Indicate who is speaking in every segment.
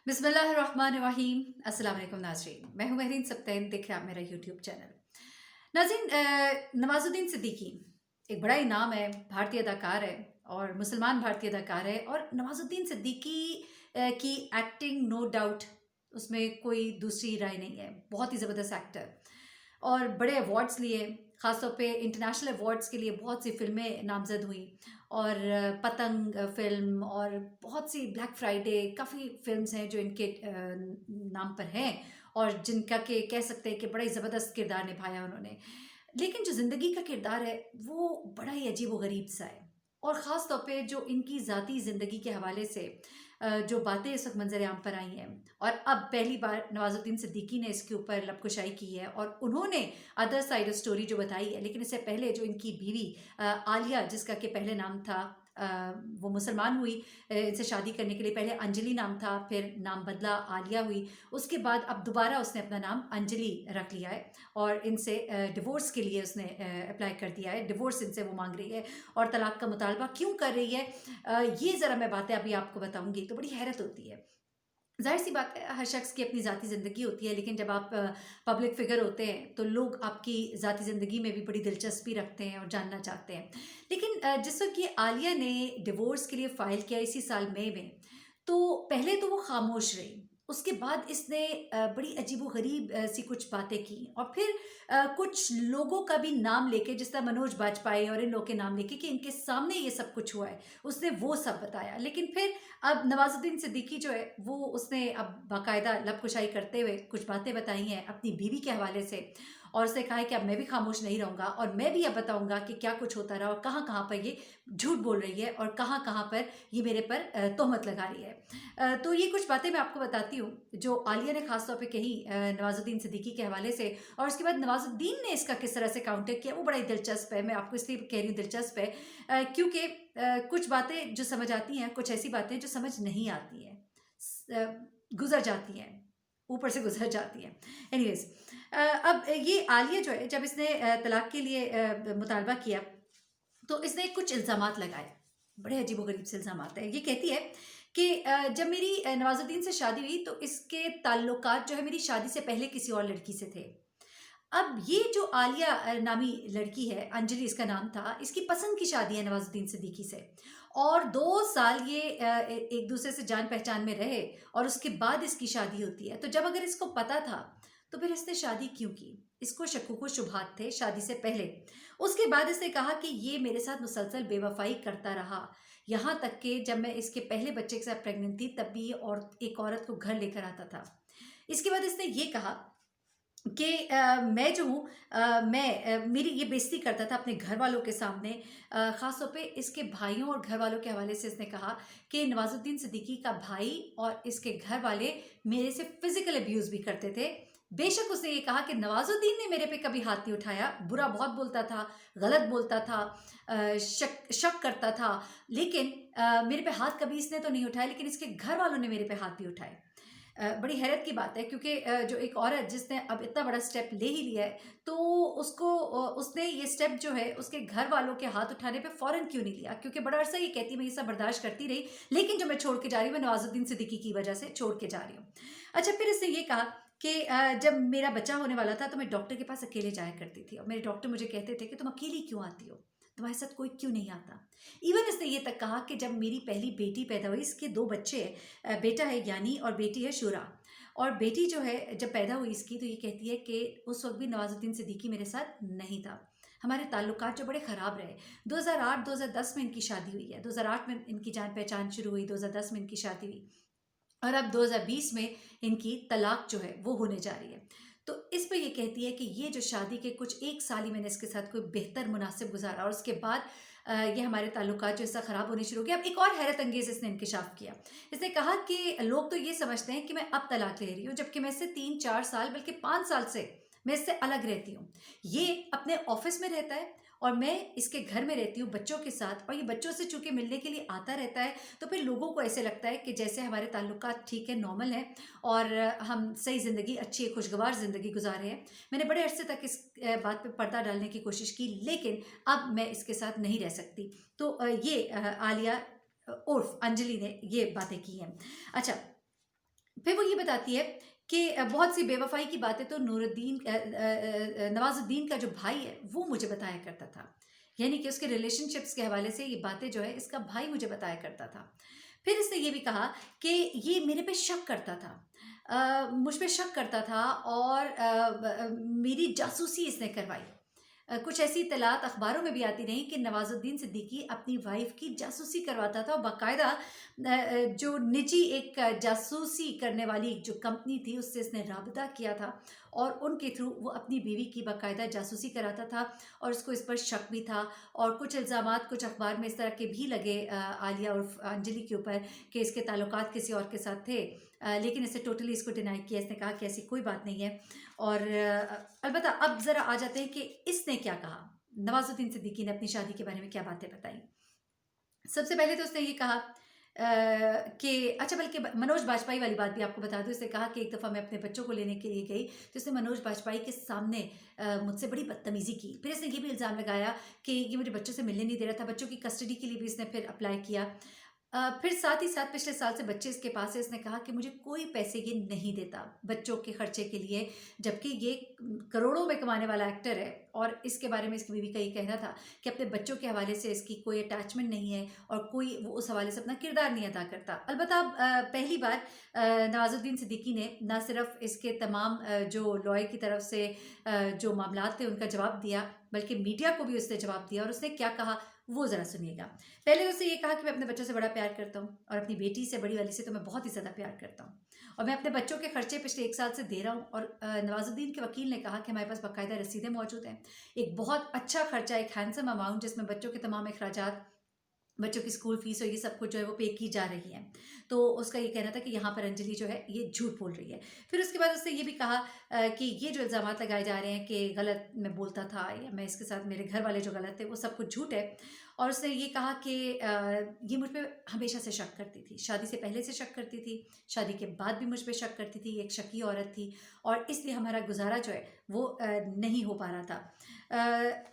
Speaker 1: बिस्मिल्लाहिर्रहमानिर्रहीम। अस्सलाम वालेकुम नाज़रीन, मैं हूँ महरीन सब्तैन, देख रहे हैं आप मेरा यूट्यूब चैनल। नाज़रीन, नवाजुद्दीन सिद्दीकी एक बड़ा ही नाम है, भारतीय अदाकार है और मुसलमान भारतीय अदाकार है। और नवाजुद्दीन सिद्दीकी की एक्टिंग नो डाउट, उसमें कोई दूसरी राय नहीं है। बहुत ही ज़बरदस्त एक्टर और बड़े अवार्ड्स लिए, ख़ासतौर पे इंटरनेशनल अवार्ड्स के लिए बहुत सी फ़िल्में नामज़द हुई। और पतंग फ़िल्म और बहुत सी ब्लैक फ्राइडे, काफ़ी फ़िल्म्स हैं जो इनके नाम पर हैं और जिनका के कह सकते हैं कि बड़ा ही ज़बरदस्त किरदार निभाया उन्होंने। लेकिन जो ज़िंदगी का किरदार है वो बड़ा ही अजीब-ओ-गरीब सा है। और ख़ास तौर पे जो इनकी ज़ाती ज़िंदगी के हवाले से जो बातें इस वक़्त मंज़र-ए-आम पर आई हैं, और अब पहली बार नवाज़ुद्दीन सिद्दीकी ने इसके ऊपर लबकुशाई की है और उन्होंने अदर साइड ऑफ स्टोरी जो बताई है। लेकिन इससे पहले जो इनकी बीवी आलिया, जिसका कि पहले नाम था, वो मुसलमान हुई, इनसे शादी करने के लिए पहले अंजलि नाम था, फिर नाम बदला, आलिया हुई। उसके बाद अब दोबारा उसने अपना नाम अंजलि रख लिया है और इनसे डिवोर्स के लिए उसने अप्लाई कर दिया है। डिवोर्स इनसे वो मांग रही है और तलाक का मुतालबा क्यों कर रही है, ये ज़रा मैं बातें अभी आपको बताऊंगी तो बड़ी हैरत होती है। ज़ाहिर सी बात है, हर शख्स की अपनी ज़ाती ज़िंदगी होती है, लेकिन जब आप पब्लिक फ़िगर होते हैं तो लोग आपकी ज़ाती ज़िंदगी में भी बड़ी दिलचस्पी रखते हैं और जानना चाहते हैं। लेकिन जिस वक़्त ये आलिया ने डिवोर्स के लिए फ़ाइल किया इसी साल मई में, तो पहले तो वो ख़ामोश रही। उसके बाद इसने बड़ी अजीबो-गरीब सी कुछ बातें की और फिर कुछ लोगों का भी नाम लेके, जिस तरह मनोज बाजपेयी और इन लोगों के नाम लेके कि इनके सामने ये सब कुछ हुआ है, उसने वो सब बताया। लेकिन फिर अब नवाजुद्दीन सिद्दीकी जो है वो उसने अब बाकायदा लबकुशाई करते हुए कुछ बातें बताई हैं अपनी बीवी के हवाले से और उसने कहा है कि अब मैं भी खामोश नहीं रहूँगा और मैं भी अब बताऊँगा कि क्या कुछ होता रहा और कहाँ-कहाँ पर ये झूठ बोल रही है और कहाँ-कहाँ पर ये मेरे पर तोहमत लगा रही है। तो ये कुछ बातें मैं आपको बताती हूँ जो आलिया ने ख़ास तौर पे कही नवाजुद्दीन सिद्दीकी के हवाले से। और उसके बाद नवाजुद्दीन ने इसका किस तरह से काउंटर किया वो बड़ा ही दिलचस्प है। मैं आपको इसलिए कह रही हूँ दिलचस्प है क्योंकि कुछ बातें जो समझ आती हैं, कुछ ऐसी बातें जो समझ नहीं आती हैं, गुज़र जाती हैं, ऊपर से गुज़र जाती हैं। एनीवेज़, अब ये आलिया जो है, जब इसने तलाक के लिए मुतालबा किया, तो इसने कुछ इल्ज़ामात लगाए, बड़े अजीबो-गरीब से इल्ज़ामात हैं। ये कहती है कि जब मेरी नवाज़ुद्दीन से शादी हुई तो इसके ताल्लुकात जो है मेरी शादी से पहले किसी और लड़की से थे। अब ये जो आलिया नामी लड़की है, अंजलि इसका नाम था, इसकी पसंद की शादी है नवाजुद्दीन सिद्दीकी से और 2 साल ये एक दूसरे से जान पहचान में रहे और उसके बाद इसकी शादी होती है। तो जब अगर इसको पता था तो फिर इसने शादी क्यों की? इसको शक्कुक व शुबहात थे शादी से पहले। उसके बाद इसने कहा कि ये मेरे साथ मुसलसल बेवफाई करता रहा, यहाँ तक कि जब मैं इसके पहले बच्चे के साथ प्रेग्नेंट थी तब भी ये और एक औरत को घर लेकर आता था। इसके बाद इसने ये कहा कि मैं जो हूँ, मेरी ये बेइज़्ज़ती करता था अपने घर वालों के सामने। ख़ास तौर पे इसके भाइयों और घर वालों के हवाले से इसने कहा कि नवाज़ुद्दीन सिद्दीकी का भाई और इसके घर वाले मेरे से फ़िज़िकल अब्यूज़ भी करते थे। बेशक उसने ये कहा कि नवाज़ुद्दीन ने मेरे पे कभी हाथ नहीं उठाया, बुरा बहुत बोलता था, गलत बोलता था, शक शक करता था, लेकिन मेरे पे हाथ कभी इसने तो नहीं उठाया, लेकिन इसके घर वालों ने मेरे पे हाथ भी उठाए। बड़ी हैरत की बात है क्योंकि जो एक औरत जिसने अब इतना बड़ा स्टेप ले ही लिया है, तो उसको उसने ये स्टेप जो है उसके घर वालों के हाथ उठाने पे फ़ौरन क्यों नहीं लिया? क्योंकि बड़ा अरसा ये कहती मैं ये सब बर्दाश्त करती रही, लेकिन जो मैं छोड़ के जा रही हूँ, मैं नवाज़ुद्दीन सिद्दीकी की वजह से छोड़ के जा रही हूँ। अच्छा, फिर इसने ये कहा कि जब मेरा बच्चा होने वाला था तो मैं डॉक्टर के पास अकेले जाया करती थी और मेरे डॉक्टर मुझे कहते थे कि तुम अकेली क्यों आती हो? तुम्हारे साथ कोई क्यों नहीं आता? इवन इसने ये तक कहा कि जब मेरी पहली बेटी पैदा हुई, इसके 2 बच्चे, बेटा है यानी और बेटी है शुरा। और बेटी जो है जब पैदा हुई इसकी, तो ये कहती है कि उस वक़्त भी नवाज़ुद्दीन सिद्दीकी मेरे साथ नहीं था। हमारे ताल्लुकात जो बड़े ख़राब रहे। 2008-2010 में इनकी शादी हुई है। 2008 में इनकी जान-पहचान शुरू हुई, 2010 में इनकी शादी हुई और अब 2020 में इनकी तलाक जो है वो होने जा रही है। तो इस पे ये कहती है कि ये जो शादी के कुछ 1 साल ही मैंने इसके साथ कोई बेहतर मुनासिब गुज़ारा और उसके बाद ये हमारे ताल्लुकात जो ऐसा ख़राब होने शुरू हो गए। अब एक और हैरत अंगेज़ इसने इंकशाफ़ किया। इसने कहा कि लोग तो ये समझते हैं कि मैं अब तलाक ले रही हूँ, जबकि मैं इससे 3-4 साल बल्कि 5 साल से मैं इससे अलग रहती हूँ। ये अपने ऑफ़िस में रहता है और मैं इसके घर में रहती हूँ बच्चों के साथ, और ये बच्चों से चूँकि मिलने के लिए आता रहता है, तो फिर लोगों को ऐसे लगता है कि जैसे हमारे ताल्लुकात ठीक है, नॉर्मल हैं और हम सही ज़िंदगी, अच्छी खुशगवार ज़िंदगी गुज़ार रहे हैं। मैंने बड़े अरसे तक इस बात पे पर्दा डालने की कोशिश की, लेकिन अब मैं इसके साथ नहीं रह सकती। तो ये आलिया उर्फ़ अंजलि ने ये बातें की हैं। अच्छा, फिर वो ये बताती है कि बहुत सी बेवफ़ाई की बातें तो नवाज़ुद्दीन का जो भाई है, वो मुझे बताया करता था। यानी कि उसके रिलेशनशिप्स के हवाले से ये बातें जो है, इसका भाई मुझे बताया करता था। फिर इसने ये भी कहा कि ये मेरे पे शक करता था। मुझ पे शक करता था और मेरी जासूसी इसने करवाई। कुछ ऐसी इत्तलात अखबारों में भी आती रहीं कि नवाज़ुद्दीन सिद्दीकी अपनी वाइफ़ की जासूसी करवाता था और बाकायदा जो निजी एक जासूसी करने वाली जो कंपनी थी, उससे इसने राबता किया था और उनके थ्रू वो अपनी बीवी की बाकायदा जासूसी कराता था और उसको इस पर शक भी था। और कुछ इल्ज़ामात कुछ अखबार में इस तरह के भी लगे आलिया उर्फ़ अंजलि के ऊपर कि इसके ताल्लुकात किसी और के साथ थे। लेकिन इसने टोटली इसको डिनाई किया। इसने कहा कि ऐसी कोई बात नहीं है। और अलबत्ता अब ज़रा आ जाते हैं कि इसने क्या कहा। नवाज़ुद्दीन सिद्दीकी ने अपनी शादी के बारे में क्या बातें बताई। सबसे पहले तो उसने ये कहा कि अच्छा, बल्कि मनोज बाजपेयी वाली बात भी आपको बता दूँ। उसने कहा कि एक दफ़ा मैं अपने बच्चों को लेने के लिए गई, तो उसने मनोज बाजपेयी के सामने मुझसे बड़ी बदतमीज़ी की। फिर इसने ये भी इल्ज़ाम लगाया कि ये मुझे बच्चों से मिलने नहीं दे रहा था। बच्चों की कस्टडी के लिए भी इसने फिर अप्लाई किया। फिर साथ ही साथ पिछले साल से बच्चे इसके पास है। इसने कहा कि मुझे कोई पैसे ये नहीं देता बच्चों के खर्चे के लिए, जबकि ये करोड़ों में कमाने वाला एक्टर है। और इसके बारे में इसकी बीवी का ये कहना था कि अपने बच्चों के हवाले से इसकी कोई अटैचमेंट नहीं है और कोई वो उस हवाले से अपना किरदार नहीं अदा करता। अलबत्ता पहली बार नवाज़ुद्दीन सिद्दीकी ने ना सिर्फ इसके तमाम जो लॉयर की तरफ से जो मामलात थे उनका जवाब दिया, बल्कि मीडिया को भी उसने जवाब दिया। और उसने क्या कहा वो ज़रा सुनिएगा। पहले उसने ये कहा कि मैं अपने बच्चों से बड़ा प्यार करता हूँ और अपनी बेटी से, बड़ी वाली से तो मैं बहुत ही ज़्यादा प्यार करता हूँ और मैं अपने बच्चों के खर्चे पिछले 1 साल से दे रहा हूँ। और नवाज़ुद्दीन के वकील ने कहा कि हमारे पास बाकायदा रसीदें मौजूद हैं। एक बहुत अच्छा खर्चा, एक हैंडसम अमाउंट, जिसमें बच्चों के तमाम अखराजात, बच्चों की स्कूल फीस और ये सब कुछ जो है वो पे की जा रही है। तो उसका ये कहना था कि यहाँ पर अंजलि जो है ये झूठ बोल रही है। फिर उसके बाद उसने ये भी कहा कि ये जो इल्ज़ामात लगाए जा रहे हैं कि गलत मैं बोलता था या मैं इसके साथ, मेरे घर वाले जो गलत थे, वो सब कुछ झूठ है। और उसने ये कहा कि ये मुझ पे हमेशा से शक करती थी, शादी से पहले से शक करती थी, शादी के बाद भी मुझ पे शक करती थी। एक शकी औरत थी और इसलिए हमारा गुजारा जो है वो नहीं हो पा रहा था।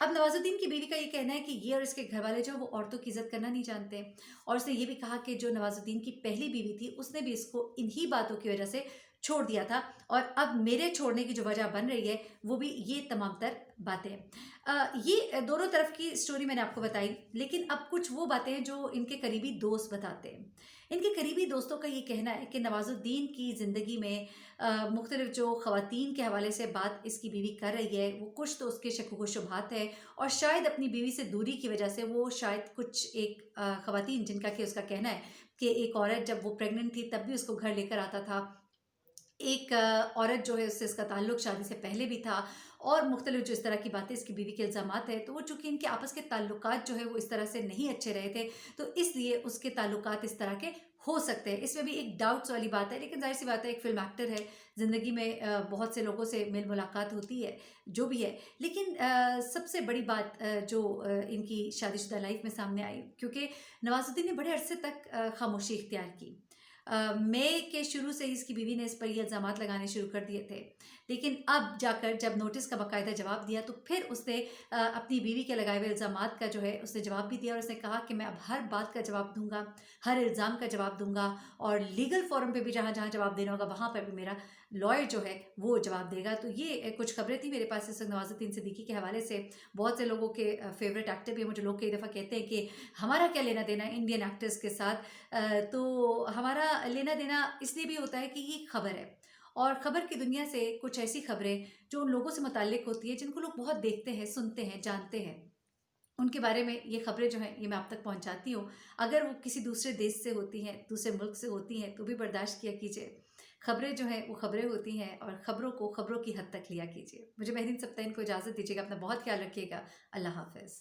Speaker 1: अब नवाज़ुद्दीन की बीवी का ये कहना है कि ये और इसके घरवाले जो वो औरतों की इज़्ज़त करना नहीं जानते। और उसने ये भी कहा कि जो नवाज़ुद्दीन की पहली बीवी थी, उसने भी इसको इन्हीं बातों की वजह से छोड़ दिया था और अब मेरे छोड़ने की जो वजह बन रही है वो भी ये तमाम तर बातें हैं। ये दोनों तरफ की स्टोरी मैंने आपको बताई, लेकिन अब कुछ वो बातें हैं जो इनके करीबी दोस्त बताते हैं। इनके करीबी दोस्तों का ये कहना है कि नवाज़ुद्दीन की ज़िंदगी में मुख्तलिफ जो ख़वातीन के हवाले से बात इसकी बीवी कर रही है, वो कुछ तो उसके शक व शुबहात है और शायद अपनी बीवी से दूरी की वजह से वो शायद कुछ एक ख़वातीन, जिनका कि उसका कहना है कि एक औरत जब वो प्रेग्नेंट थी तब भी उसको घर लेकर आता था। एक औरत जो है उससे इसका ताल्लुक शादी से पहले भी था और मुख्तलिफ जो इस तरह की बातें इसकी बीवी के इल्ज़ामात है, तो वो चूँकि इनके आपस के ताल्लुकात जो है वो इस तरह से नहीं अच्छे रहे थे, तो इसलिए उसके ताल्लुकात इस तरह के हो सकते हैं। इसमें भी एक डाउट्स वाली बात है, लेकिन ज़ाहिर-सी बात है, एक फ़िल्म एक्टर है, ज़िंदगी में बहुत से लोगों से मेल मुलाकात होती है, जो भी है। लेकिन सबसे बड़ी बात जो इनकी शादीशुदा लाइफ़ में सामने आई, क्योंकि नवाज़ुद्दीन ने बड़े अरसे तक खामोशी इख्तियार की। मई के शुरू से ही इसकी बीवी ने इस पर ये इल्ज़ामात लगाने शुरू कर दिए थे। लेकिन अब जाकर जब नोटिस का बाकायदा जवाब दिया, तो फिर उसने अपनी बीवी के लगाए हुए इल्ज़ामात का जो है उसने जवाब भी दिया और उसने कहा कि मैं अब हर बात का जवाब दूँगा, हर इल्ज़ाम का जवाब दूँगा और लीगल फ़ोरम पे भी जहाँ-जहाँ जवाब देना होगा वहाँ पर भी मेरा लॉयर जो है वो जवाब देगा। तो ये कुछ खबरें थी मेरे पास इस नवाज़ुद्दीन सिद्दीकी के हवाले से। बहुत से लोगों के फ़ेवरेट एक्टर भी हैं। मुझे लोग कई दफ़ा कहते हैं कि हमारा क्या लेना-देना इंडियन एक्टर्स के साथ। तो हमारा लेना-देना इसलिए भी होता है कि ये खबर है और खबर की दुनिया से कुछ ऐसी खबरें जो उन लोगों से मुताल्लिक होती है जिनको लोग बहुत देखते हैं, सुनते हैं, जानते हैं, उनके बारे में ये खबरें जो हैं ये मैं आप तक पहुंचाती हूँ। अगर वो किसी दूसरे देश से होती हैं, दूसरे मुल्क से होती हैं, तो भी बर्दाश्त किया कीजिए। खबरें जो हैं वो खबरें होती हैं और खबरों को खबरों की हद तक लिया कीजिए। मुझे महरीन सप्ताइन को इजाज़त दीजिएगा। अपना बहुत ख्याल रखिएगा। अल्लाह हाफ़िज़।